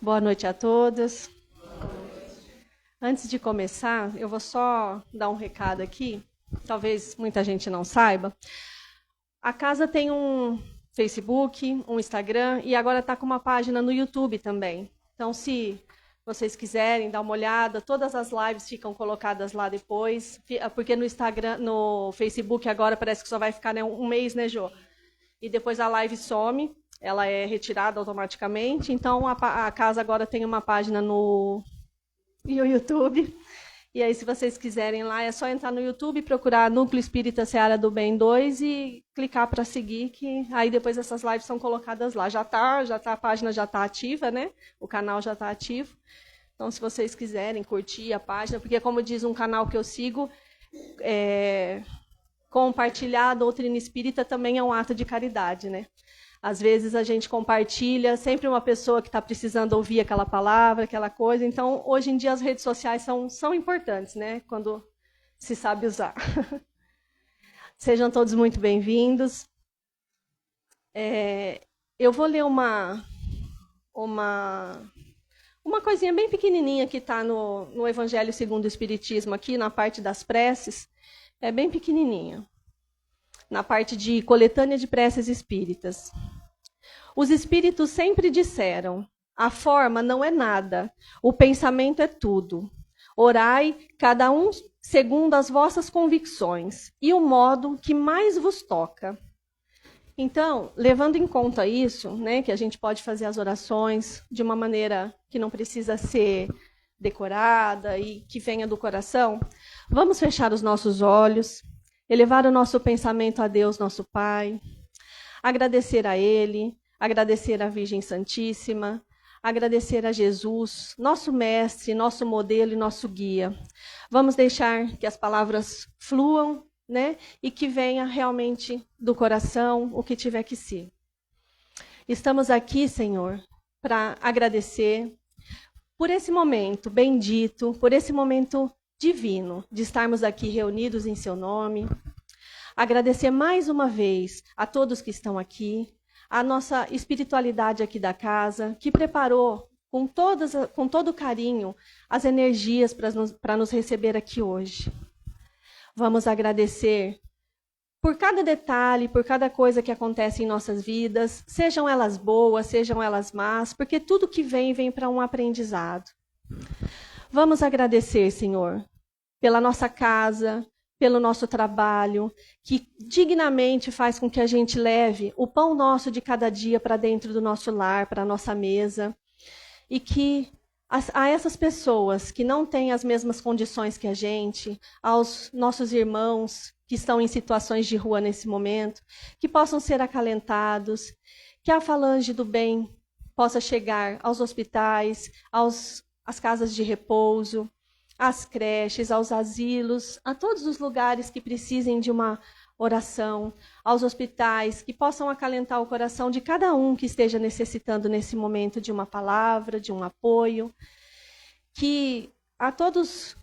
Boa noite a todos. Antes de começar, eu vou só dar um recado aqui, talvez muita gente não saiba. A casa tem um Facebook, um Instagram e agora está com uma página no YouTube também. Então, se vocês quiserem dar uma olhada, todas as lives ficam colocadas lá depois, porque no Instagram, no Facebook agora parece que só vai ficar, né, um mês, né, Jô? E depois a live some, ela é retirada automaticamente. Então, a casa agora tem uma página no YouTube. E aí, se vocês quiserem lá, é só entrar no YouTube, procurar Núcleo Espírita Seara do Bem 2 e clicar para seguir, que aí depois essas lives são colocadas lá. A página já está ativa, né? O canal já está ativo. Então, se vocês quiserem curtir a página, porque como diz um canal que eu sigo, compartilhar a doutrina espírita também é um ato de caridade, né? Às vezes a gente compartilha, sempre uma pessoa que está precisando ouvir aquela palavra, aquela coisa. Então, hoje em dia, as redes sociais são importantes, né? Quando se sabe usar. Sejam todos muito bem-vindos. Eu vou ler uma coisinha bem pequenininha que está no Evangelho segundo o Espiritismo, aqui na parte das preces. É bem pequenininha. Na parte de coletânea de preces espíritas. Os espíritos sempre disseram: a forma não é nada, o pensamento é tudo. Orai, cada um segundo as vossas convicções, e o modo que mais vos toca. Então, levando em conta isso, né, que a gente pode fazer as orações de uma maneira que não precisa ser decorada e que venha do coração, vamos fechar os nossos olhos, elevar o nosso pensamento a Deus, nosso Pai, agradecer a Ele, agradecer à Virgem Santíssima, agradecer a Jesus, nosso mestre, nosso modelo e nosso guia. Vamos deixar que as palavras fluam, né, e que venha realmente do coração o que tiver que ser. Estamos aqui, Senhor, para agradecer por esse momento bendito, por esse momento divino de estarmos aqui reunidos em seu nome. Agradecer mais uma vez a todos que estão aqui, a nossa espiritualidade aqui da casa, que preparou com todo carinho as energias para nos receber aqui hoje. Vamos agradecer por cada detalhe, por cada coisa que acontece em nossas vidas, sejam elas boas, sejam elas más, porque tudo que vem para um aprendizado. Vamos agradecer, Senhor, pela nossa casa, pelo nosso trabalho, que dignamente faz com que a gente leve o pão nosso de cada dia para dentro do nosso lar, para a nossa mesa, e que a essas pessoas que não têm as mesmas condições que a gente, aos nossos irmãos que estão em situações de rua nesse momento, que possam ser acalentados, que a falange do bem possa chegar aos hospitais, às casas de repouso, às creches, aos asilos, a todos os lugares que precisem de uma oração, aos hospitais, que possam acalentar o coração de cada um que esteja necessitando nesse momento de uma palavra, de um apoio, que a todos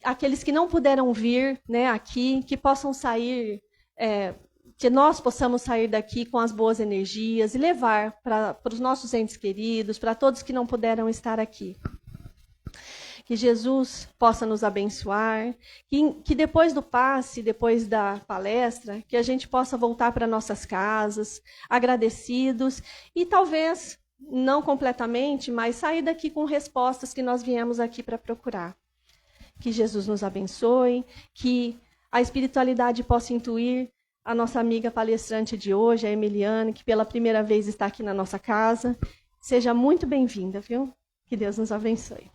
aqueles que não puderam vir, né, aqui, que possam sair, que nós possamos sair daqui com as boas energias e levar para os nossos entes queridos, para todos que não puderam estar aqui. Que Jesus possa nos abençoar, que depois do passe, depois da palestra, que a gente possa voltar para nossas casas, agradecidos, e talvez, não completamente, mas sair daqui com respostas que nós viemos aqui para procurar. Que Jesus nos abençoe, que a espiritualidade possa intuir a nossa amiga palestrante de hoje, a Emiliane, que pela primeira vez está aqui na nossa casa. Seja muito bem-vinda, viu? Que Deus nos abençoe.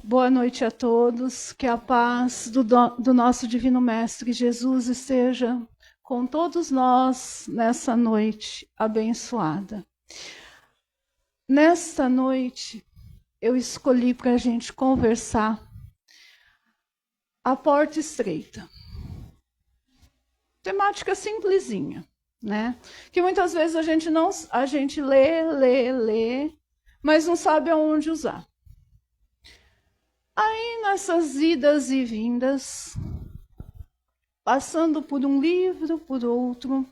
Boa noite a todos, que a paz do nosso Divino Mestre Jesus esteja com todos nós nessa noite abençoada. Nesta noite, eu escolhi para a gente conversar a porta estreita. Temática simplesinha, né? Que muitas vezes a gente lê, mas não sabe aonde usar. Aí, nessas idas e vindas, passando por um livro, por outro,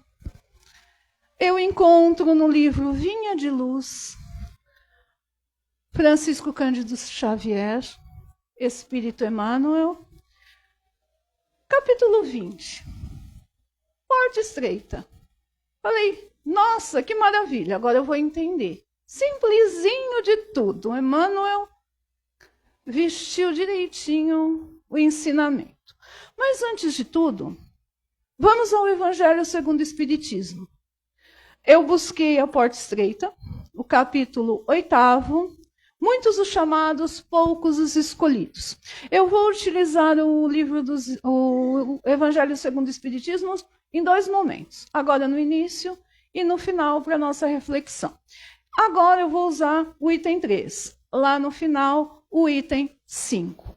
eu encontro no livro Vinha de Luz, Francisco Cândido Xavier, Espírito Emmanuel, capítulo 20, porta estreita. Falei, nossa, que maravilha, agora eu vou entender. Simplesinho de tudo, Emmanuel vestiu direitinho o ensinamento. Mas antes de tudo, vamos ao Evangelho segundo o Espiritismo. Eu busquei a porta estreita, o capítulo 8º, muitos os chamados, poucos os escolhidos. Eu vou utilizar o Evangelho segundo o Espiritismo em 2 momentos. Agora no início e no final para a nossa reflexão. Agora eu vou usar o item 3. Lá no final, o item 5.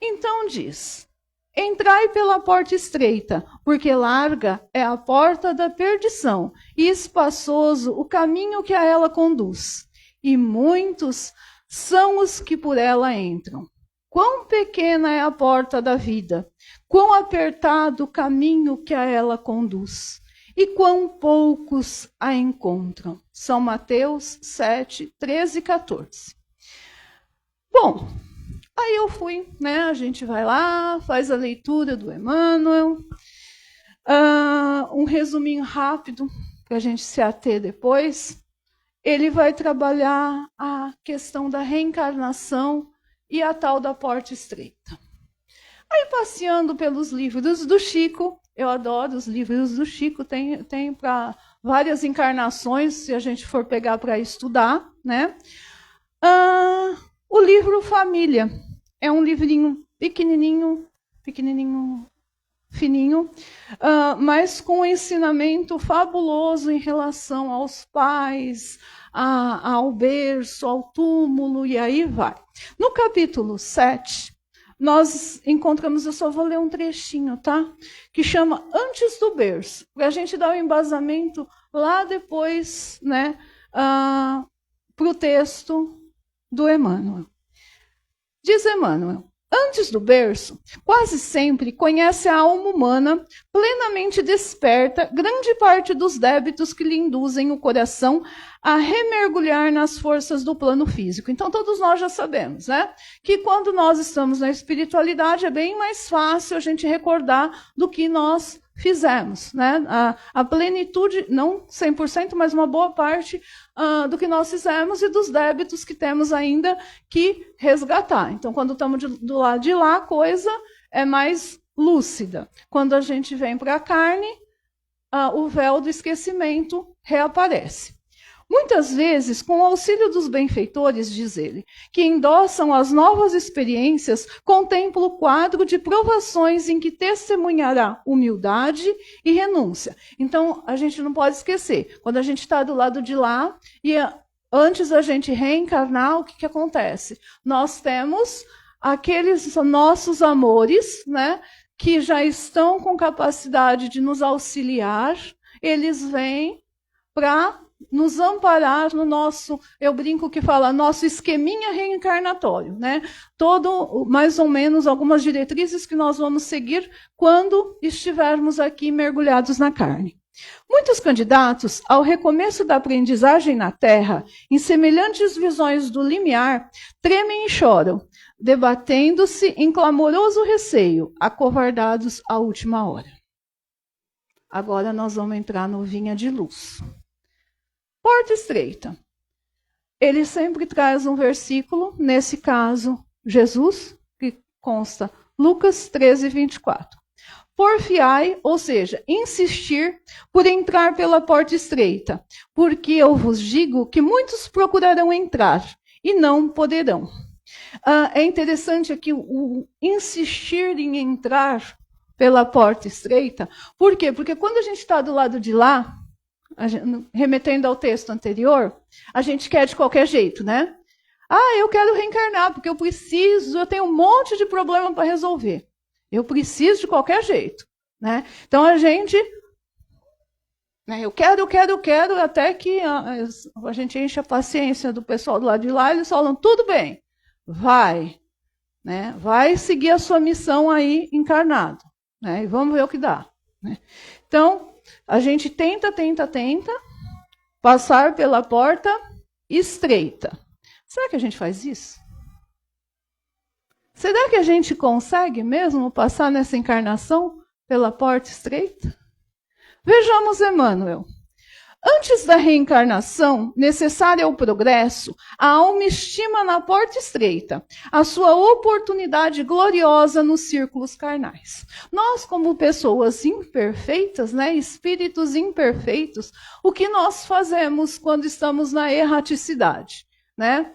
Então diz: entrai pela porta estreita, porque larga é a porta da perdição, e espaçoso o caminho que a ela conduz. E muitos são os que por ela entram. Quão pequena é a porta da vida, quão apertado o caminho que a ela conduz, e quão poucos a encontram. São Mateus 7, 13 e 14. Bom, aí eu fui, né? A gente vai lá, faz a leitura do Emmanuel, um resuminho rápido para a gente se ater depois. Ele vai trabalhar a questão da reencarnação e a tal da porta estreita. Aí, passeando pelos livros do Chico, eu adoro os livros do Chico, tem para várias encarnações, se a gente for pegar para estudar, né? O livro Família é um livrinho pequenininho, fininho, mas com um ensinamento fabuloso em relação aos pais, ao berço, ao túmulo, e aí vai. No capítulo 7, nós encontramos, eu só vou ler um trechinho, tá? Que chama Antes do Berço, para a gente dar o embasamento lá depois, né, para o texto do Emmanuel. Diz Emmanuel: antes do berço, quase sempre conhece a alma humana plenamente desperta grande parte dos débitos que lhe induzem o coração a remergulhar nas forças do plano físico. Então, todos nós já sabemos, né? Que quando nós estamos na espiritualidade, é bem mais fácil a gente recordar do que nós fizemos, né? A plenitude, não 100%, mas uma boa parte do que nós fizemos e dos débitos que temos ainda que resgatar. Então, quando estamos do lado de lá, a coisa é mais lúcida. Quando a gente vem para a carne, o véu do esquecimento reaparece. Muitas vezes, com o auxílio dos benfeitores, diz ele, que endossam as novas experiências, contemplo o quadro de provações em que testemunhará humildade e renúncia. Então, a gente não pode esquecer, quando a gente está do lado de lá, e antes da gente reencarnar, o que acontece? Nós temos aqueles nossos amores, né, que já estão com capacidade de nos auxiliar, eles vêm para nos amparar no nosso, eu brinco que fala, nosso esqueminha reencarnatório, né? Todo, mais ou menos, algumas diretrizes que nós vamos seguir quando estivermos aqui mergulhados na carne. Muitos candidatos, ao recomeço da aprendizagem na Terra, em semelhantes visões do limiar, tremem e choram, debatendo-se em clamoroso receio, acovardados à última hora. Agora nós vamos entrar no Vinha de Luz. Porta estreita. Ele sempre traz um versículo, nesse caso, Jesus, que consta Lucas 13, 24. Porfiai, ou seja, insistir por entrar pela porta estreita, porque eu vos digo que muitos procurarão entrar e não poderão. É interessante aqui o insistir em entrar pela porta estreita. Por quê? Porque quando a gente está do lado de lá, remetendo ao texto anterior, a gente quer de qualquer jeito, né? Eu quero reencarnar, porque eu tenho um monte de problema para resolver. Eu preciso de qualquer jeito, né? Então a gente, né, eu quero, até que a gente enche a paciência do pessoal do lado de lá, eles falam, tudo bem, vai, né? Vai seguir a sua missão aí encarnado, né? E vamos ver o que dá, né? Então, a gente tenta passar pela porta estreita. Será que a gente faz isso? Será que a gente consegue mesmo passar nessa encarnação pela porta estreita? Vejamos Emmanuel. Antes da reencarnação, necessária ao progresso, a alma estima na porta estreita a sua oportunidade gloriosa nos círculos carnais. Nós, como pessoas imperfeitas, né, espíritos imperfeitos, o que nós fazemos quando estamos na erraticidade? Né?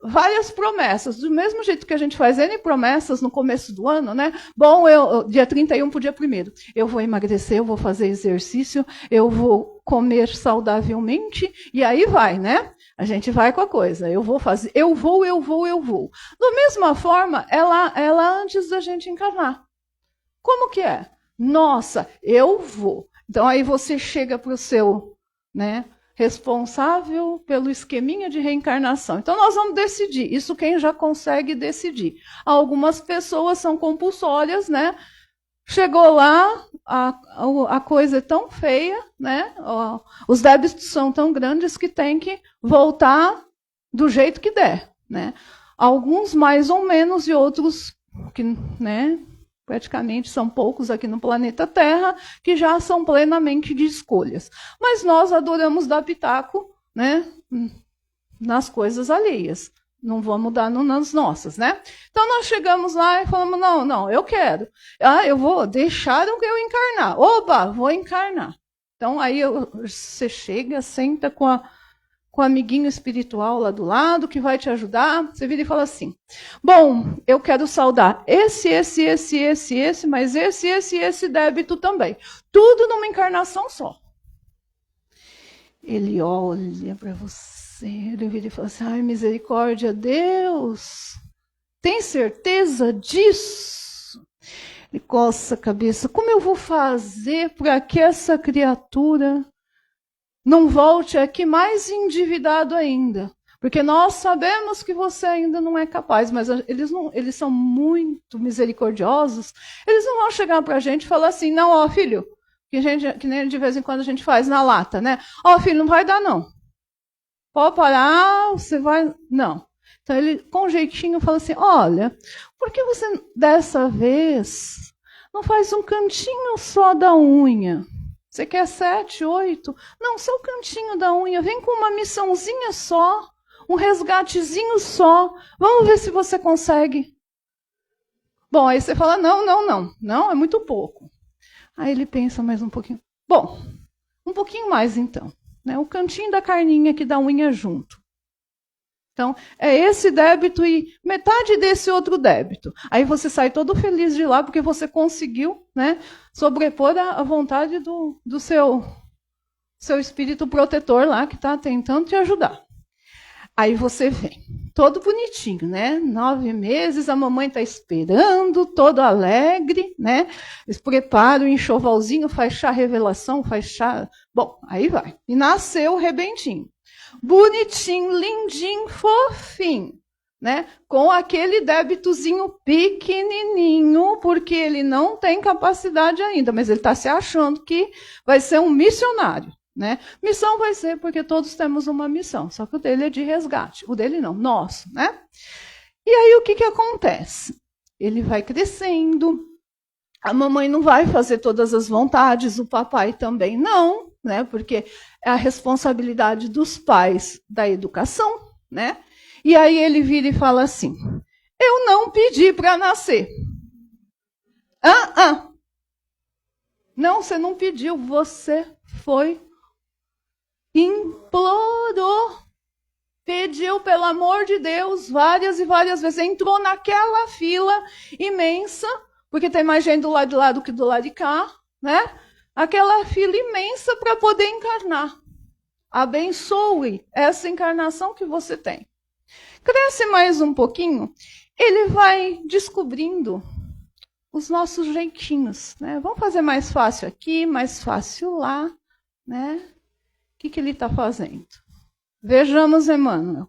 Várias promessas, do mesmo jeito que a gente faz N promessas no começo do ano, né? Bom, dia 31 para o dia 1º, eu vou emagrecer, eu vou fazer exercício, eu vou comer saudavelmente, e aí vai, né? A gente vai com a coisa, eu vou fazer, eu vou. Da mesma forma, ela antes da gente encarnar. Como que é? Nossa, eu vou. Então aí você chega para o seu, né, responsável pelo esqueminha de reencarnação. Então, nós vamos decidir. Isso quem já consegue decidir. Algumas pessoas são compulsórias, né? Chegou lá, a coisa é tão feia, né? Os débitos são tão grandes que tem que voltar do jeito que der, né? Alguns mais ou menos e outros que, né, praticamente são poucos aqui no planeta Terra, que já são plenamente de escolhas. Mas nós adoramos dar pitaco, né, nas coisas alheias. Não vamos dar nas nossas, né? Então nós chegamos lá e falamos, não, eu quero. Deixaram que eu encarnar. Oba, vou encarnar. Então aí você chega, senta com o amiguinho espiritual lá do lado, que vai te ajudar, você vira e fala assim, bom, eu quero saldar esse, mas esse débito também. Tudo numa encarnação só. Ele olha para você, ele vira e fala assim, ai, misericórdia, Deus, tem certeza disso? Ele coça a cabeça, como eu vou fazer para que essa criatura não volte aqui mais endividado ainda? Porque nós sabemos que você ainda não é capaz, mas eles são muito misericordiosos. Eles não vão chegar para a gente e falar assim, não, ó filho, que nem de vez em quando a gente faz na lata, né? Ó filho, não vai dar não. Pode parar, você vai... Não. Então ele, com jeitinho, fala assim, olha, por que você dessa vez não faz um cantinho só da unha? Você quer 7, 8? Não, só o cantinho da unha. Vem com uma missãozinha só, um resgatezinho só. Vamos ver se você consegue. Bom, aí você fala, não, é muito pouco. Aí ele pensa mais um pouquinho. Bom, um pouquinho mais então. Né? O cantinho da carninha aqui da unha junto. Então, é esse débito e metade desse outro débito. Aí você sai todo feliz de lá, porque você conseguiu, né, sobrepor a vontade do seu espírito protetor lá, que está tentando te ajudar. Aí você vem, todo bonitinho, né? 9 meses, a mamãe está esperando, todo alegre, né? Eles preparam o enxovalzinho, faz chá revelação, faz chá... Bom, aí vai. E nasceu o rebentinho. Bonitinho, lindinho, fofinho, né? Com aquele débitozinho pequenininho, porque ele não tem capacidade ainda, mas ele está se achando que vai ser um missionário, né? Missão vai ser porque todos temos uma missão, só que o dele é de resgate, o dele não, nosso, né? E aí o que acontece? Ele vai crescendo, a mamãe não vai fazer todas as vontades, o papai também não, né? Porque é a responsabilidade dos pais da educação, né? E aí ele vira e fala assim, eu não pedi para nascer. Não, você não pediu, você foi, implorou, pediu pelo amor de Deus várias e várias vezes, entrou naquela fila imensa, porque tem mais gente do lado de lá do que do lado de cá, né? Aquela fila imensa para poder encarnar. Abençoe essa encarnação que você tem. Cresce mais um pouquinho, ele vai descobrindo os nossos jeitinhos, né? Vamos fazer mais fácil aqui, mais fácil lá, né? O que ele está fazendo? Vejamos Emmanuel.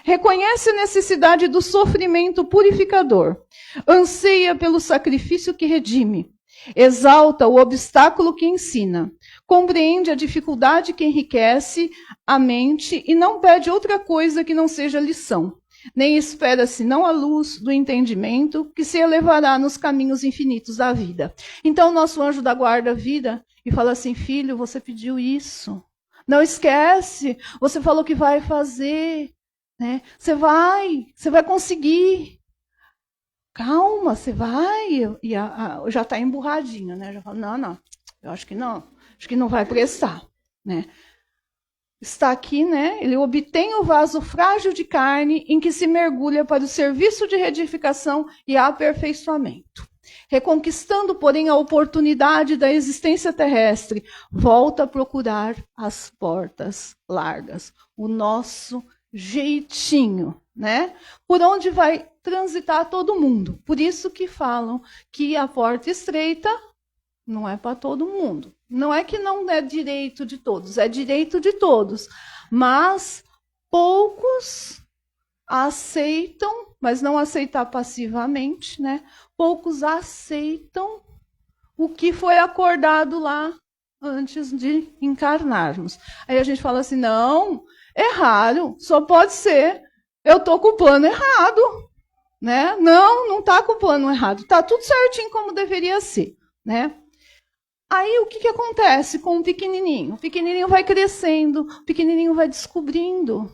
Reconhece a necessidade do sofrimento purificador, anseia pelo sacrifício que redime, exalta o obstáculo que ensina, compreende a dificuldade que enriquece a mente e não pede outra coisa que não seja lição, nem espera senão a luz do entendimento que se elevará nos caminhos infinitos da vida. Então nosso anjo da guarda vira e fala assim, filho, você pediu isso, não esquece, você falou que vai fazer, né? Você vai conseguir. Calma, você vai. E já está emburradinho, né? Já fala, não, eu acho que não vai prestar, né? Está aqui, né? Ele obtém o vaso frágil de carne em que se mergulha para o serviço de reedificação e aperfeiçoamento. Reconquistando, porém, a oportunidade da existência terrestre, volta a procurar as portas largas, o nosso jeitinho, né? Por onde vai transitar todo mundo. Por isso que falam que a porta estreita não é para todo mundo. Não é que não é direito de todos, é direito de todos. Mas poucos aceitam, mas não aceitar passivamente, né? Poucos aceitam o que foi acordado lá antes de encarnarmos. Aí a gente fala assim, não, é raro, só pode ser, eu estou com o plano errado, né? Não está com o plano errado, está tudo certinho como deveria ser, né? Aí o que acontece com o pequenininho? O pequenininho vai crescendo, o pequenininho vai descobrindo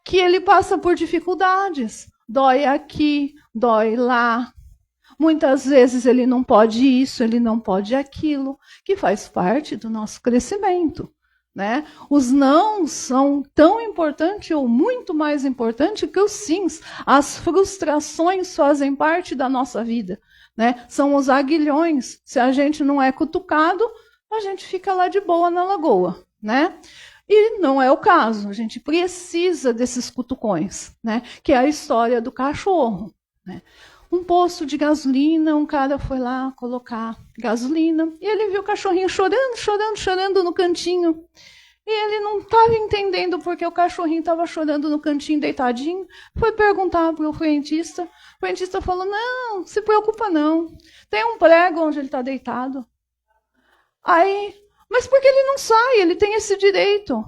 que ele passa por dificuldades, dói aqui, dói lá. Muitas vezes ele não pode isso, ele não pode aquilo, que faz parte do nosso crescimento, né? Os não são tão importantes ou muito mais importantes que os sims. As frustrações fazem parte da nossa vida, né? São os aguilhões. Se a gente não é cutucado, a gente fica lá de boa na lagoa, né? E não é o caso. A gente precisa desses cutucões, né? Que é a história do cachorro, né? Um posto de gasolina, um cara foi lá colocar gasolina e ele viu o cachorrinho chorando no cantinho. E ele não estava entendendo porque o cachorrinho estava chorando no cantinho, deitadinho. Foi perguntar para o frentista. O frentista falou, não, se preocupa não. Tem um prego onde ele está deitado. Aí, mas por que ele não sai? Ele tem esse direito.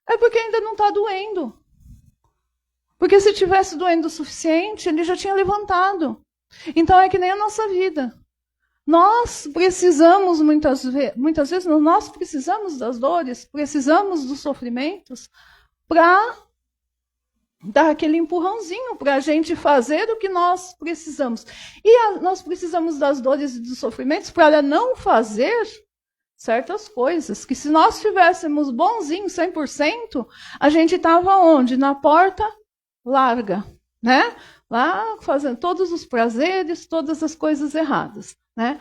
É porque ainda não está doendo. Porque se tivesse doendo o suficiente, ele já tinha levantado. Então é que nem a nossa vida. Nós precisamos, muitas vezes, nós precisamos das dores, precisamos dos sofrimentos para dar aquele empurrãozinho para a gente fazer o que nós precisamos. E nós precisamos das dores e dos sofrimentos para não fazer certas coisas, que se nós tivéssemos bonzinho, 100%, a gente estava onde? Na porta larga, né? Lá fazendo todos os prazeres, todas as coisas erradas, né?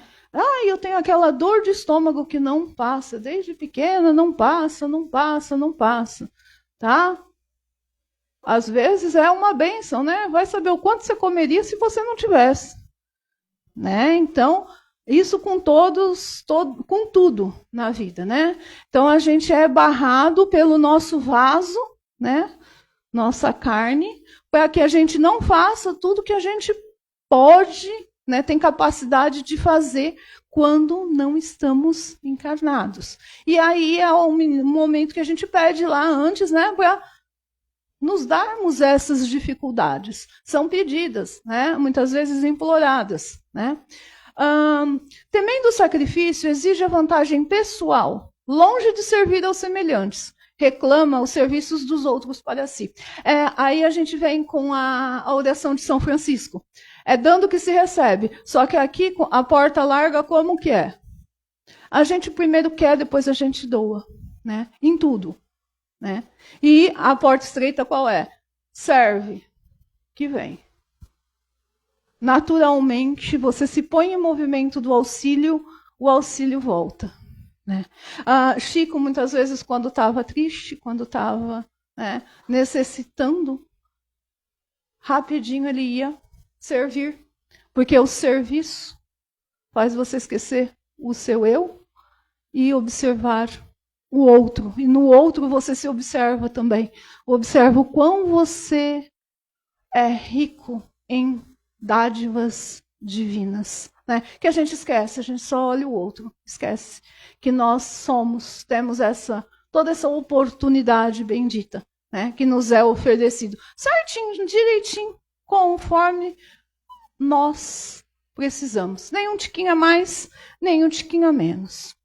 Eu tenho aquela dor de estômago que não passa, desde pequena não passa, tá? Às vezes é uma bênção, né? Vai saber o quanto você comeria se você não tivesse, né? Então, isso com com tudo na vida, né? Então a gente é barrado pelo nosso vaso, né? Nossa carne, para que a gente não faça tudo que a gente pode, né, tem capacidade de fazer quando não estamos encarnados. E aí é o momento que a gente pede lá antes, né, para nos darmos essas dificuldades. São pedidas, né, muitas vezes imploradas, né? Temendo o sacrifício, exige a vantagem pessoal, longe de servir aos semelhantes. Reclama os serviços dos outros para si. Aí a gente vem com a oração de São Francisco. É dando que se recebe. Só que aqui, a porta larga, como que é? A gente primeiro quer, depois a gente doa, né? Em tudo, né? E a porta estreita qual é? Serve, que vem. Naturalmente, você se põe em movimento do auxílio, o auxílio volta, né? Chico, muitas vezes, quando estava triste, quando estava, né, necessitando, rapidinho ele ia servir, porque o serviço faz você esquecer o seu eu e observar o outro. E no outro você se observa também. Observa o quão você é rico em dádivas divinas, né? Que a gente esquece, a gente só olha o outro, esquece que nós temos toda essa oportunidade bendita, né? Que nos é oferecido, certinho, direitinho, conforme nós precisamos. Nem um tiquinho a mais, nem um tiquinho a menos.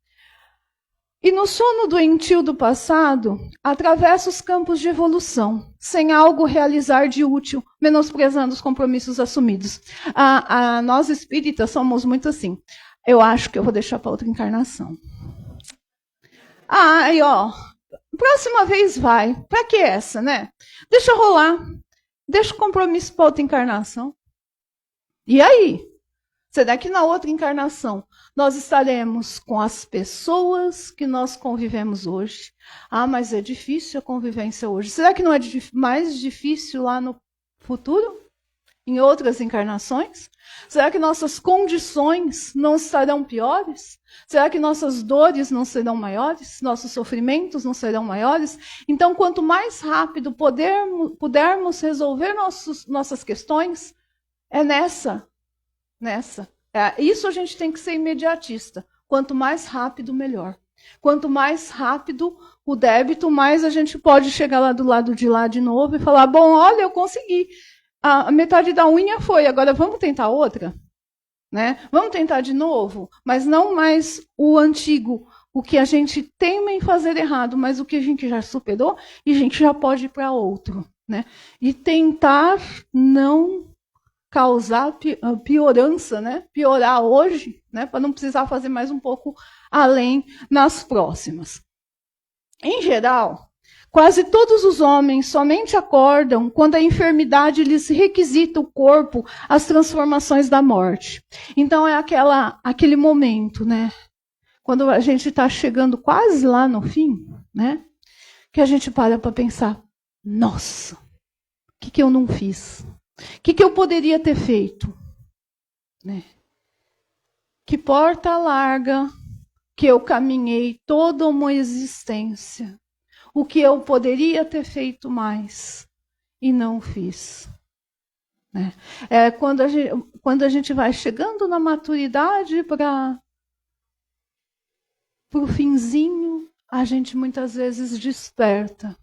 E no sono doentio do passado, atravessa os campos de evolução, sem algo realizar de útil, menosprezando os compromissos assumidos. Nós espíritas somos muito assim. Eu acho que eu vou deixar para outra encarnação. Aí, ó, próxima vez vai. Para que essa, né? Deixa rolar. Deixa o compromisso para outra encarnação. E aí? Será que na outra encarnação nós estaremos com as pessoas que nós convivemos hoje? Mas é difícil a convivência hoje. Será que não é mais difícil lá no futuro? Em outras encarnações? Será que nossas condições não estarão piores? Será que nossas dores não serão maiores? Nossos sofrimentos não serão maiores? Então, quanto mais rápido pudermos resolver nossas questões, é nessa. Isso a gente tem que ser imediatista. Quanto mais rápido, melhor. Quanto mais rápido o débito, mais a gente pode chegar lá do lado de lá de novo e falar, bom, olha, eu consegui. A metade da unha foi, agora vamos tentar outra? Né? Vamos tentar de novo? Mas não mais o antigo, o que a gente teima em fazer errado, mas o que a gente já superou e a gente já pode ir para outro. Né? E tentar não causar piorança, né? Piorar hoje, né? Para não precisar fazer mais um pouco além nas próximas. Em geral, quase todos os homens somente acordam quando a enfermidade lhes requisita o corpo as transformações da morte. Então é aquele momento, né? Quando a gente está chegando quase lá no fim, né? Que a gente para pensar, nossa, o que eu não fiz? O que eu poderia ter feito? Né? Que porta larga que eu caminhei toda uma existência. O que eu poderia ter feito mais e não fiz. Né? Quando a gente vai chegando na maturidade para o finzinho, a gente muitas vezes desperta.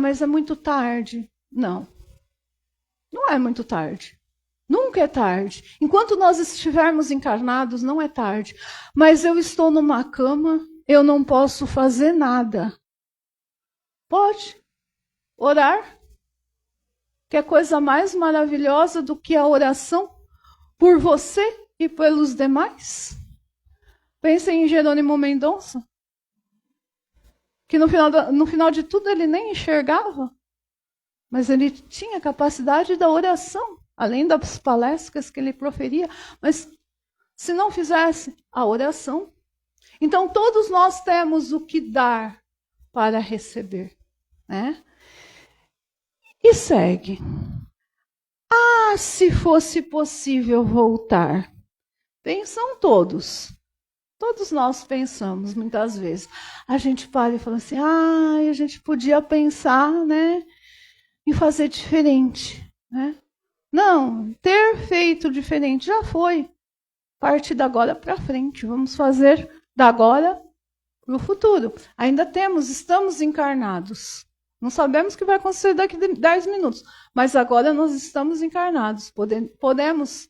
Mas é muito tarde. Não. Não é muito tarde. Nunca é tarde. Enquanto nós estivermos encarnados, não é tarde. Mas eu estou numa cama, eu não posso fazer nada. Pode orar. Que é coisa mais maravilhosa do que a oração por você e pelos demais. Pensem em Jerônimo Mendonça, que no final de tudo ele nem enxergava. Mas ele tinha capacidade da oração, além das palestras que ele proferia. Mas se não fizesse a oração, então todos nós temos o que dar para receber. Né? E segue. Se fosse possível voltar. Pensam todos. Todos nós pensamos, muitas vezes. A gente para e fala assim, a gente podia pensar, né? E fazer diferente, né? Não, ter feito diferente já foi. Parte da agora para frente. Vamos fazer da agora para o futuro. Ainda estamos encarnados. Não sabemos o que vai acontecer daqui a 10 minutos. Mas agora nós estamos encarnados. Podemos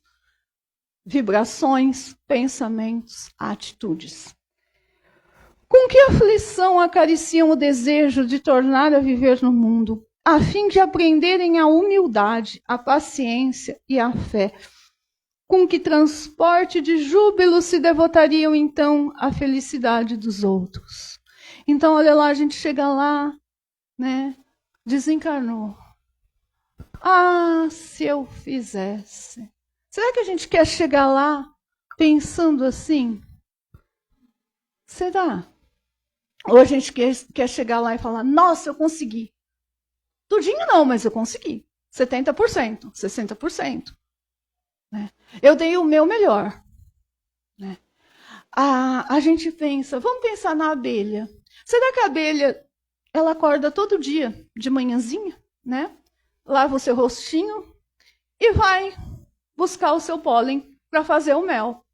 vibrações, pensamentos, atitudes. Com que aflição acariciam o desejo de tornar a viver no mundo, a fim de aprenderem a humildade, a paciência e a fé. Com que transporte de júbilo se devotariam, então, à felicidade dos outros. Então, olha lá, a gente chega lá, né? Desencarnou. Se eu fizesse. Será que a gente quer chegar lá pensando assim? Será? Ou a gente quer chegar lá e falar, nossa, eu consegui. Tudinho não, mas eu consegui. 70%, 60%. Né? Eu dei o meu melhor. Né? A gente pensa, vamos pensar na abelha. Será que a abelha, ela acorda todo dia, de manhãzinha, né? Lava o seu rostinho e vai buscar o seu pólen para fazer o mel.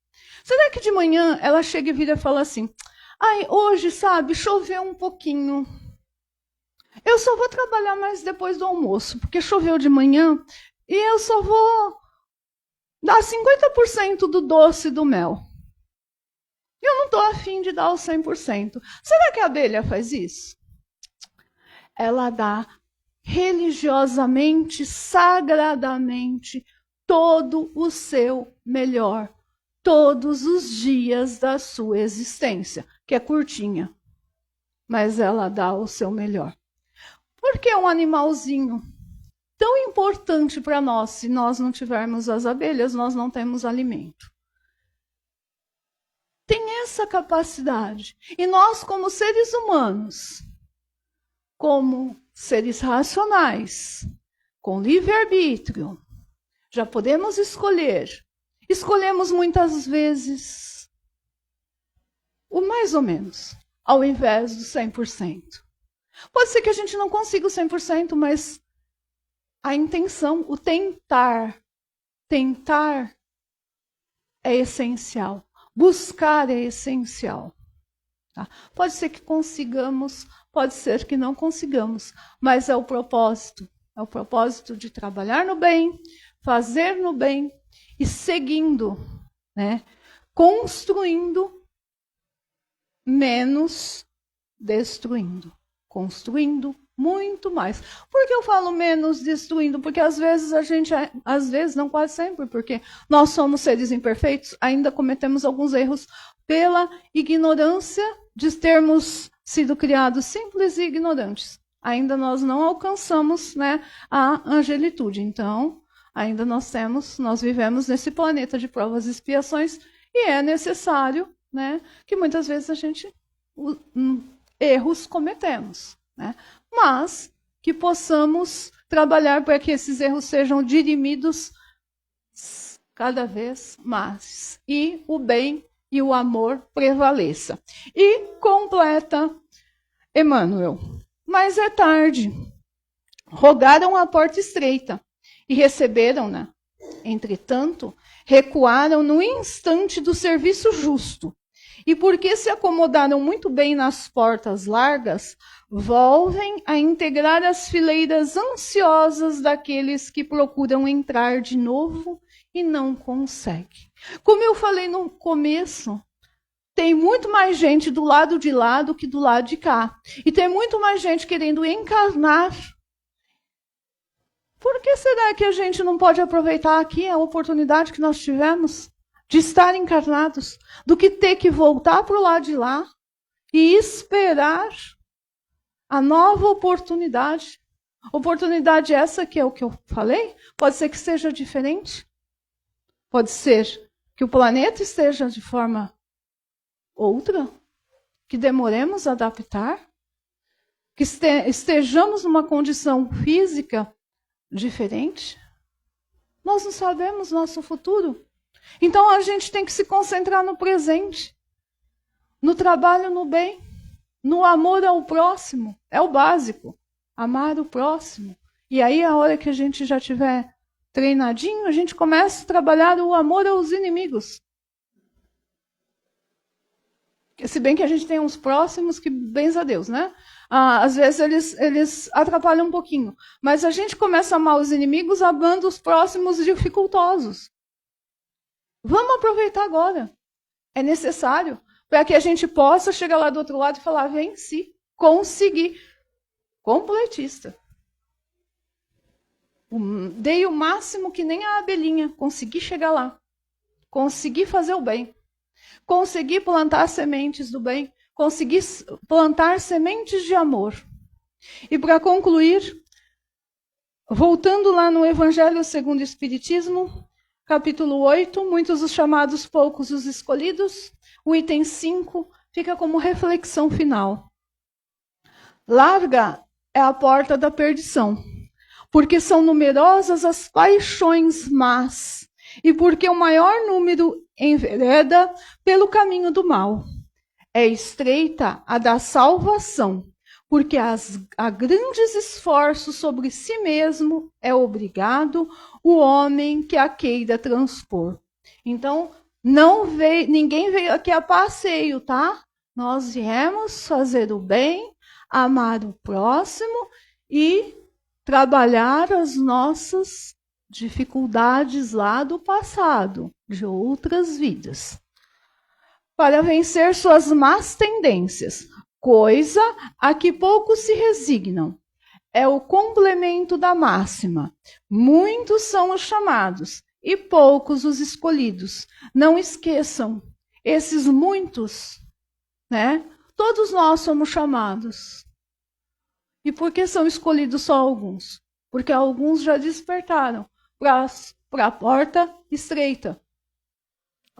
Será que de manhã ela chega e vira e fala assim, ai, hoje, sabe, choveu um pouquinho. Eu só vou trabalhar mais depois do almoço, porque choveu de manhã e eu só vou dar 50% do doce do mel. Eu não estou afim de dar o 100%. Será que a abelha faz isso? Ela dá religiosamente, sagradamente, todo o seu melhor, todos os dias da sua existência, que é curtinha, mas ela dá o seu melhor. Por que um animalzinho tão importante para nós, se nós não tivermos as abelhas, nós não temos alimento? Tem essa capacidade. E nós, como seres humanos, como seres racionais, com livre-arbítrio, já podemos escolher. Escolhemos muitas vezes o mais ou menos, ao invés do 100%. Pode ser que a gente não consiga o 100%, mas a intenção, o tentar é essencial. Buscar é essencial. Tá? Pode ser que consigamos, pode ser que não consigamos, mas é o propósito. É o propósito de trabalhar no bem, fazer no bem e seguindo, né? Construindo menos destruindo. Construindo muito mais. Por que eu falo menos destruindo? Porque às vezes a gente, não quase sempre, porque nós somos seres imperfeitos, ainda cometemos alguns erros pela ignorância de termos sido criados simples e ignorantes. Ainda nós não alcançamos, né, a angelitude. Então, ainda nós vivemos nesse planeta de provas e expiações e é necessário, né, que muitas vezes a gente erros cometemos, né? Mas que possamos trabalhar para que esses erros sejam dirimidos cada vez mais e o bem e o amor prevaleça. E completa Emmanuel. Mas é tarde. Rogaram a porta estreita e receberam-na. Entretanto, recuaram no instante do serviço justo. E porque se acomodaram muito bem nas portas largas, volvem a integrar as fileiras ansiosas daqueles que procuram entrar de novo e não conseguem. Como eu falei no começo, tem muito mais gente do lado de lá do que do lado de cá. E tem muito mais gente querendo encarnar. Por que será que a gente não pode aproveitar aqui a oportunidade que nós tivemos de estar encarnados, do que ter que voltar para o lado de lá e esperar a nova oportunidade? Oportunidade essa que é o que eu falei? Pode ser que seja diferente. Pode ser que o planeta esteja de forma outra, que demoremos a adaptar, que estejamos numa condição física diferente. Nós não sabemos nosso futuro. Então a gente tem que se concentrar no presente, no trabalho no bem, no amor ao próximo. É o básico, amar o próximo. E aí a hora que a gente já tiver treinadinho, a gente começa a trabalhar o amor aos inimigos. Se bem que a gente tem uns próximos que, bens a Deus, né? Às vezes eles atrapalham um pouquinho. Mas a gente começa a amar os inimigos amando os próximos dificultosos. Vamos aproveitar agora. É necessário. Para que a gente possa chegar lá do outro lado e falar, venci, consegui. Completista. Dei o máximo que nem a abelhinha. Consegui chegar lá. Consegui fazer o bem. Consegui plantar sementes do bem. Consegui plantar sementes de amor. E para concluir, voltando lá no Evangelho segundo o Espiritismo, capítulo 8, muitos os chamados, poucos os escolhidos. O item 5, fica como reflexão final. Larga é a porta da perdição, porque são numerosas as paixões más, e porque o maior número envereda pelo caminho do mal. É estreita a da salvação, porque a grandes esforços sobre si mesmo é obrigado o homem que a queira transpor. Então, ninguém veio aqui a passeio, tá? Nós viemos fazer o bem, amar o próximo e trabalhar as nossas dificuldades lá do passado, de outras vidas, para vencer suas más tendências, coisa a que poucos se resignam. É o complemento da máxima. Muitos são os chamados e poucos os escolhidos. Não esqueçam, esses muitos, né? Todos nós somos chamados. E por que são escolhidos só alguns? Porque alguns já despertaram para a porta estreita,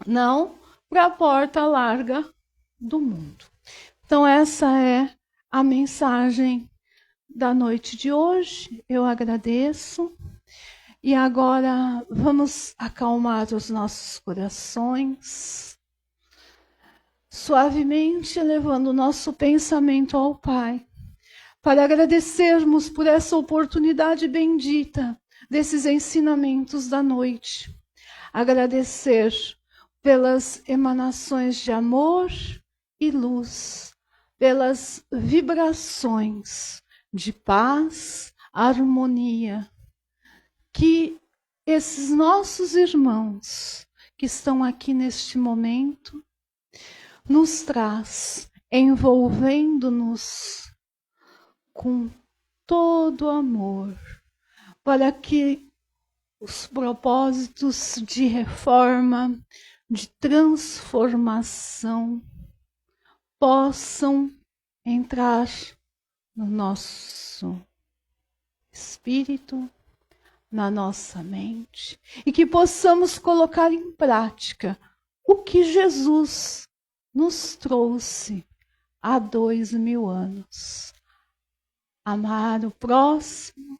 não para a porta larga do mundo. Então essa é a mensagem da noite de hoje. Eu agradeço. E agora vamos acalmar os nossos corações, suavemente elevando o nosso pensamento ao Pai, para agradecermos por essa oportunidade bendita desses ensinamentos da noite. Agradecer pelas emanações de amor e luz, pelas vibrações de paz, harmonia, que esses nossos irmãos que estão aqui neste momento nos traz, envolvendo-nos com todo amor, para que os propósitos de reforma, de transformação, possam entrar no nosso espírito, na nossa mente, e que possamos colocar em prática o que Jesus nos trouxe há 2000 anos. Amar o próximo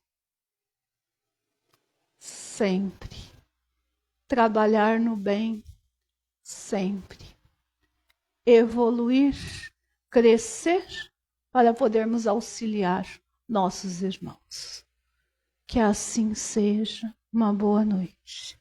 sempre. Trabalhar no bem sempre. Evoluir, crescer para podermos auxiliar nossos irmãos. Que assim seja. Uma boa noite.